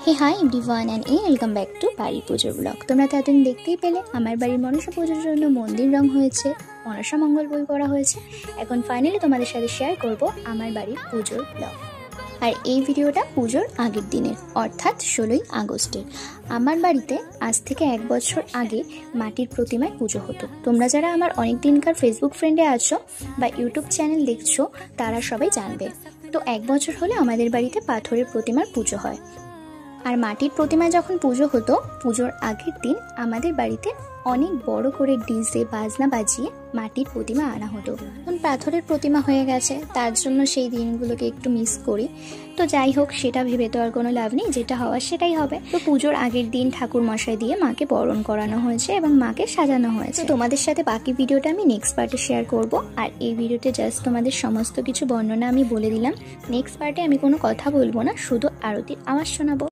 Hey hi everyone and welcome back to বাড়ির পুজোর blog. তোমরা তো এতদিন দেখতেই পেলে আমার বাড়ির মনসা পুজোর জন্য মন্দির রং হয়েছে, মনসা মঙ্গল বই পড়া হয়েছে। এখন ফাইনালি তোমাদের সাথে শেয়ার করব আমার বাড়ির পুজোর ব্লগ। আর এই ভিডিওটা পুজোর আগের দিনের, অর্থাৎ 16ই আগস্টের। আমার বাড়িতে আজ থেকে 1 বছর আগে মাটির প্রতিমায় পুজো হতো। তোমরা যারা আমার অনেক দিনকার ফেসবুক ফ্রেন্ডে আছো বা ইউটিউব চ্যানেল দেখছো তারা সবাই জানবে। তো 1 বছর হলে আমাদের বাড়িতে পাথরের প্রতিমার পুজো হয়। আর মাটির প্রতিমায় যখন পুজো হতো, পুজোর আগের দিন আমাদের বাড়িতে অনেক বড় করে ডিজে বাজনা বাজিয়ে মাটির প্রতিমা আনা হতো। এখন পাথরের প্রতিমা হয়ে গেছে, তার জন্য সেই দিনগুলোকে একটু মিস করি। তো যাই হোক, সেটা ভেবে তো আর কোনো লাভ নেই, যেটা হওয়ার সেটাই হবে। তো পুজোর আগের দিন ঠাকুর মশাই দিয়ে মাকে বরণ করানো হয়েছে এবং মাকে সাজানো হয়েছে। তোমাদের সাথে বাকি ভিডিওটা আমি নেক্সট পার্টে শেয়ার করব। আর এই ভিডিওতে জাস্ট তোমাদের সমস্ত কিছু বর্ণনা আমি বলে দিলাম। নেক্সট পার্টে আমি কোনো কথা বলবো না, শুধু আরতির আওয়াজ শোনাবো।